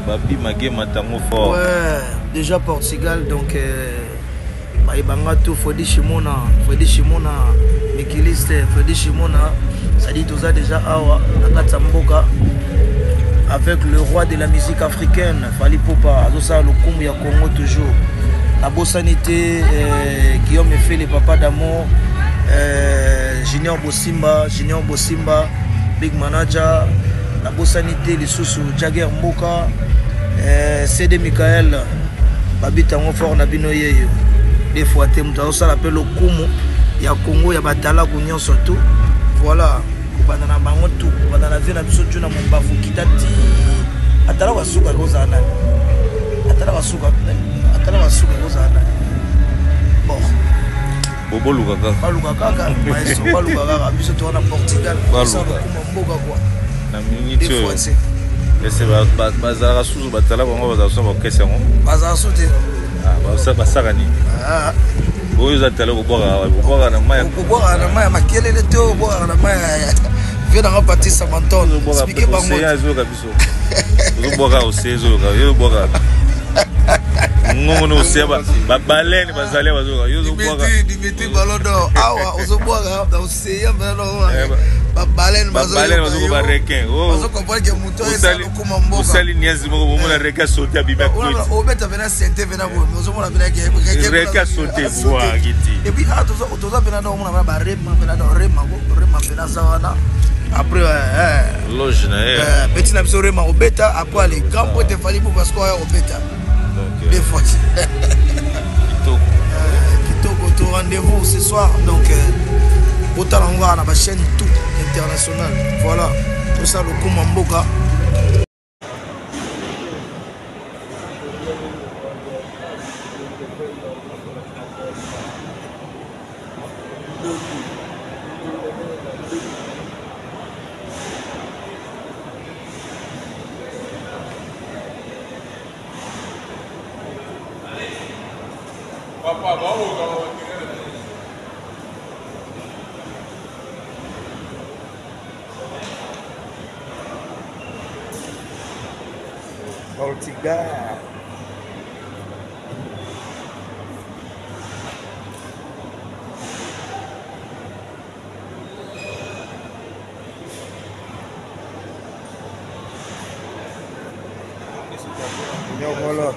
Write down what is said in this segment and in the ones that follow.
Babi Magé Matango fort. Ouais, déjà Portugal, donc Maïbanga tout, Freddy Shimona, Mikiliste, Freddy Shimona, ça dit tout ça déjà Awa, Nakatamboka, avec le roi de la musique africaine, Fali Popa, Azosa Lokumu ya Congo toujours. La Bossanité, Guillaume Effet, les papas d'amour, Junior Bosimba, Big Manager, la Bossanité, les sous Jagger Mboka, CD Michael, Babita Fort Nabino Yeyo. Des fois, ça l'appelle le Kumu, il y a Congo, il y a Batala, Gounion surtout. Voilà, Bandana Bango tout, Bandana Vena Bisotu na Mombafu Kitati, Atala Wasuka Gozana, Atala Wasuka Gozana. Bon. Bobo Lugaka. Pas Lugaka, Maestro, pas Lugaka, Bisotu na Portugal, ça va comme Mboga quoi. Na minute. Et c'est Bazara sous Batala, on va sur la question. Bazara sauté. Ah, Basarani. Ah. Vous êtes allé au boire na maya. Au boire na maya, makele le teo, au boire na maya. Viens dans un pâté Samanton. Expliquez pas moi. Vous boire au Cézo, vous boire. Non, c'est pas baleine, bazalé, vous boire. Dimitri Ballon d'Or. Ah, vous boire dans l'océan, baleine, baleine, vous boire requin. Vous comprenez que mouton est ça, vous salez niaise, vous m'avez requin sauté à Biba. On met à venir sentir, venir voir. Nous avons la venir requin sauté, voir, et puis, à tous les autres, venir dans mon après, loge, petit n'absorbe au bêta, après les grands points de Fali pour parce qu'on est au bêta. Des fois, Kitoko, rendez-vous ce soir. Donc, autant on va à la chaîne tout internationale. Voilà, tout ça le coup Mamboka. Portugal. Voilà.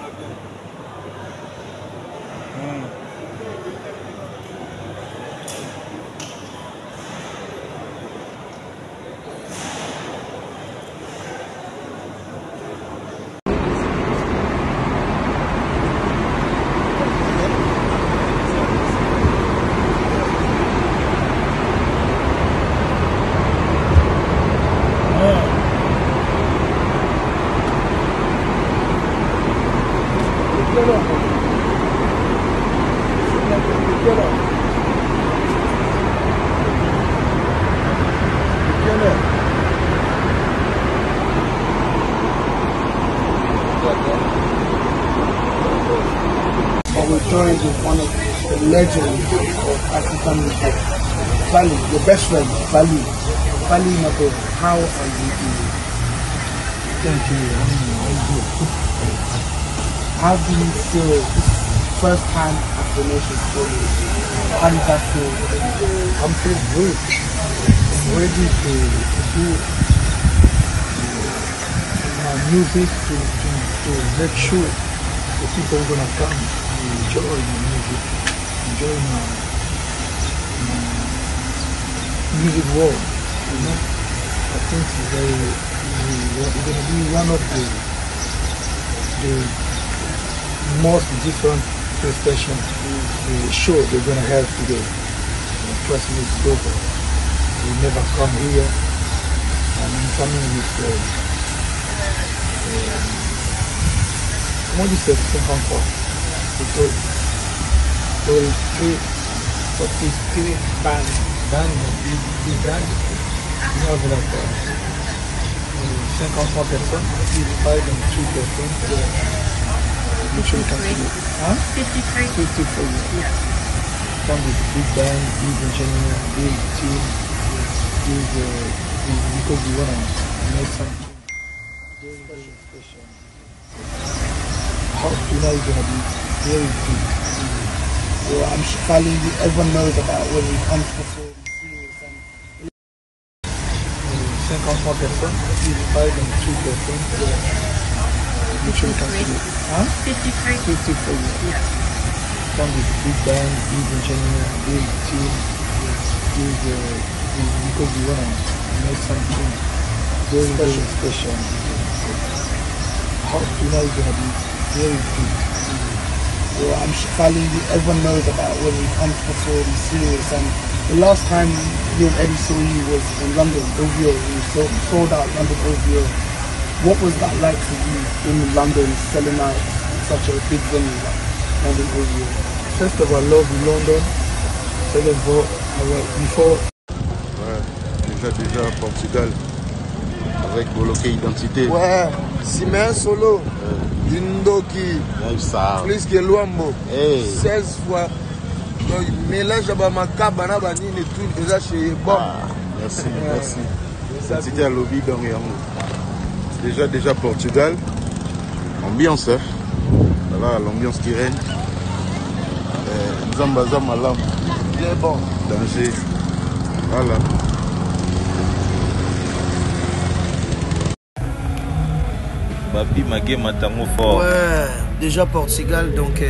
One of the legends of African music, Fally, your best friend, Fally Mato, how are you doing? Thank you, I'm good. How do you feel first-hand affirmation story? How does that feel? I'm feeling good. I'm ready to do my music to make sure the people are gonna come and enjoy my music, enjoy my music world. You know, I think it's gonna be one of the most different prestation show they're gonna have today. Trust me, it's good. We never come here, and I'm coming with comment on dit ça, 53. Pour les bandes, des bandes, nous avons la 53 personnes, 52 personnes. Which will continue. Huh? 53. 53, yeah. Come with big band, big engineer, big team, because we want to make something very, very special. Tonight is gonna be very good. So I'm Fally. Everyone knows about when we come to perform serious and 53 personnes, 55 and 2 personnes. Which one comes to you? Huh? 53. 53. Yeah. Comes with a big band, big engineer, big team, because we wanna make something very special. Tonight is gonna be very good. So I'm Fally. Everyone knows about when we come to perform serious. And the last time you and Eddie saw you was in London, OVO. You sold out London OVO. What was that like for you in London, selling out such a big venue like London OVO? First of all, I love London. Second of all, before. Ouais, déjà Portugal. Avec Boloké Identité. Ouais, Simen Solo. Indoki, plus que Luambo, 16 fois. Donc, mélange à Makaba, et tout, déjà chez Bon. Merci, merci. C'était à lobby dans déjà Portugal. Ambiance, hein. Voilà l'ambiance qui règne. Zambaza Malam. Bien bon. Danger. Voilà. Babi Magé Matango fort. Ouais, déjà Portugal, donc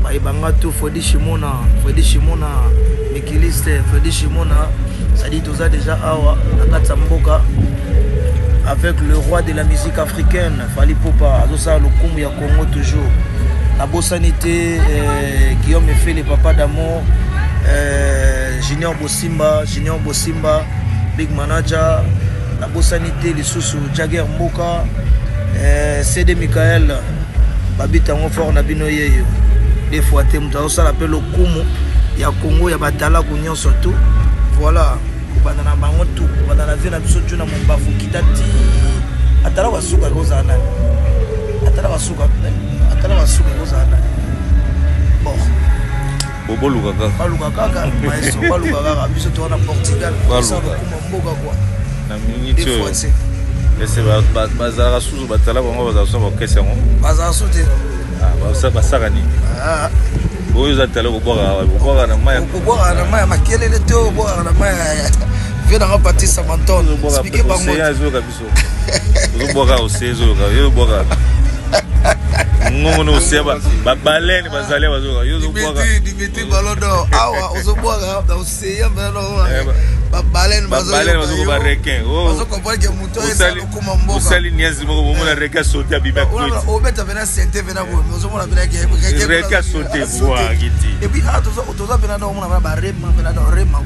Maïbanga tout, Fodi Shimona, Mikiliste, Fodi Shimona, ça dit tout ça déjà Awa, Nakata Mboka, avec le roi de la musique africaine, Fally Poupa, Azosa Lokumu ya Congo toujours. La Bossanité, Guillaume Efe, les papas d'amour, Junior Bosimba, Big Manager, la Bossanité, les sous Jagger Mboka, CD Michael, Babitango fort Nabino Yeyo. Des fois, tu as l'appel le Kumu, il y a Congo, il y a Batala, Kounion surtout. Voilà, Banana Bango tout, Banana Vena Bisotu na Mombafu, Kitati, Atala Wasuka Rosana, Atala Wasuka Rosana. Bon. Bobo Lugaka. Balugaka, maestro, Balugaka, Bisotu na Portugal, ça le Kumu Mboka quoi. Na minute. Des fois, c'est. C'est bazara sous batala bango bazaso ba question. Bazara sauté. Ah, ça basarani. Ah. Boyo za tala ko boka na maya. Ko boka na maya makele le to boka na maya. Viens dans partir Samanton. Expliquer bango. C'est azo ka biso. Zo boka o sezo ka yo boka. Ngongo no seba ba balene bazale bazoka yo zo boka. Dimiti balodo. Awa ozo boka da o seya balo. Balene bazoka ba requin. Bazo comprendre que mouton est ça comme mboka. Usali niazi moko mona requin sauter bibia kwiti. O beta vena sente vena bo. Ozo mona vena que requin sauter boa giti. Et puis toza vena do mona ba rema vena do rema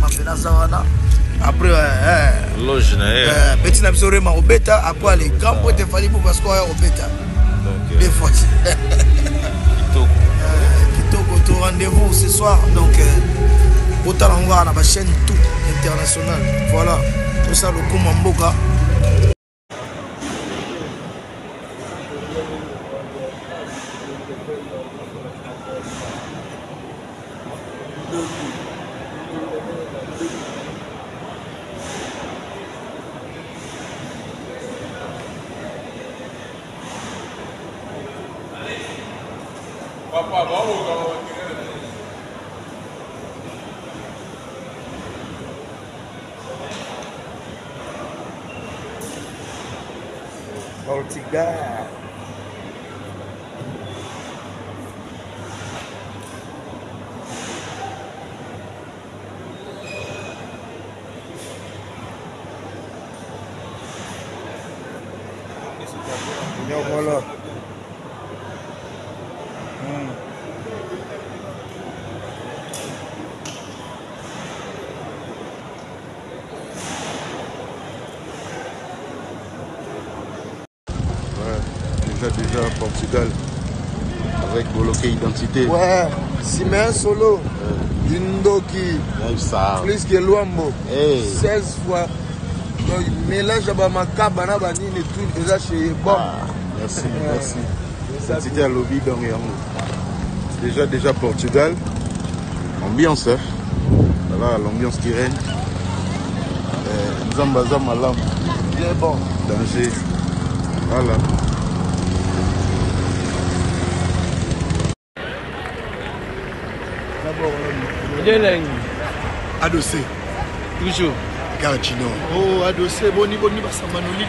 vena zawana. Après loge na petit na biso rema o beta après les grands potes de Fally Poupa parce qu'on o beta. Donc des fois Kitoko to rendez-vous ce soir donc autant on va à la chaîne tout internationale. Voilà, tout ça le Kuma Mboka. Papa, vamos. Portugal. Voilà. Déjà Portugal. Avec Boloké Identité. Ouais, Simen Solo. Indoki, plus que Luambo, 16 fois. Donc, mélange à Makaba, et tout, déjà chez Bon. Merci, merci. C'était à lobby dans déjà Portugal. Ambiance, hein. Voilà l'ambiance qui règne. Zambaza Malam. Bien bon. Danger. Voilà. Adossé. Toujours. Garantino. Oh, adossé, boni basamanoli.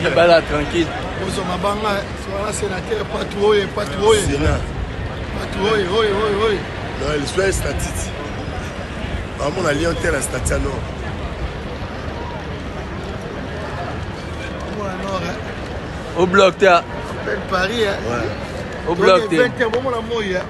Il va là tranquille. Bozo mabanga, soit sénateur, pas tout, pas tout. Sénat. Pas tout, oui. Non, il soit statut. Vraiment, on a lié en terre à statut à nord. Au bloc, tu as. Paris, hein. Ouais. Au bloc, tu es. Bon, la moya.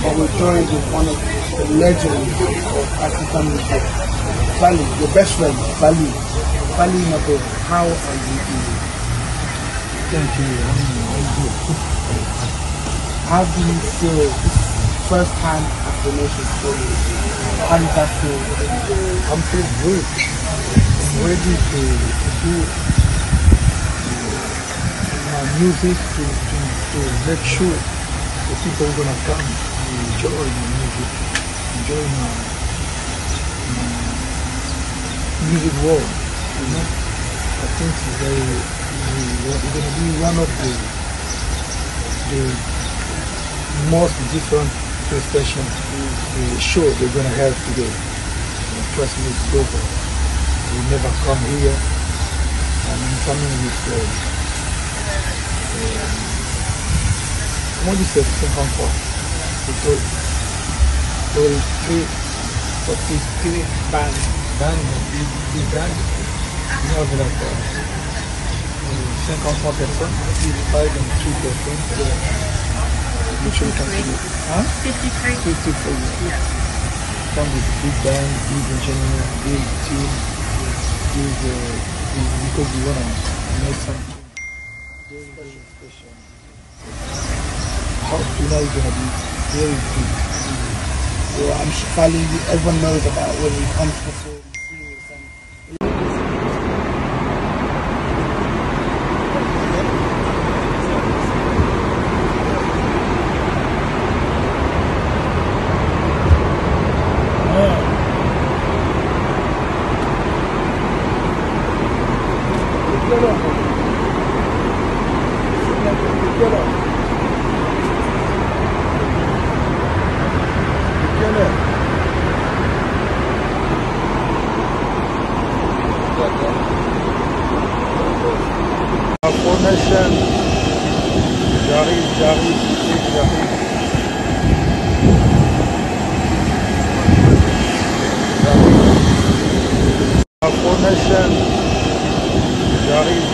We're joined with one of the legends of African music, Fally, your best friend, Fally. Fally Mabo, how are you doing? Thank you. I'm good. How do you feel first-hand affirmation story? How does that feel? I'm feeling good. I'm ready to do my music to make sure the people are gonna come and enjoy my music, enjoy my music world. You know, I think it's going to be one of the most different prestation show they're going to have today. Trust me, it's over. We never come here, and I'm coming with comment on dit c'est 53. C'est 43 bands. Big band. Nous avons la 53 personnes, 55 and 2 personnes. Which will continue. Huh? 53. 53. Yeah. Come with big band, big engineer, big team, because we want to make something very special. How tonight is going to be very good. So I'm following you. Everyone knows about when we come to serious and Formation. J'arrive. Formation. J'arrive.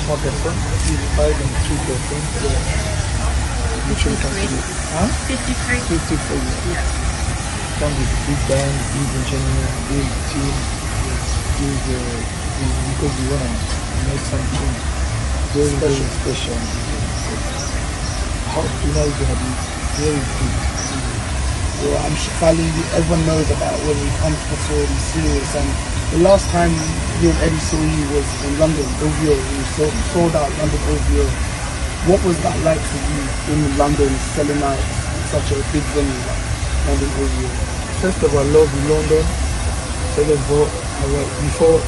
Personnes, 55 and 2 personnes, which will continue. Huh? 53. Yeah. Come with big band, big engineer, big team, because we want to make something very special. How tonight is going to be very good. so I'm following you. Everyone knows about when we come to perform serious. And the last time you and Eddie saw you was in London, OVO. You sold out London OVO. What was that like for you in London, selling out such a big venue like London OVO? First of all, I love London. Second of all, before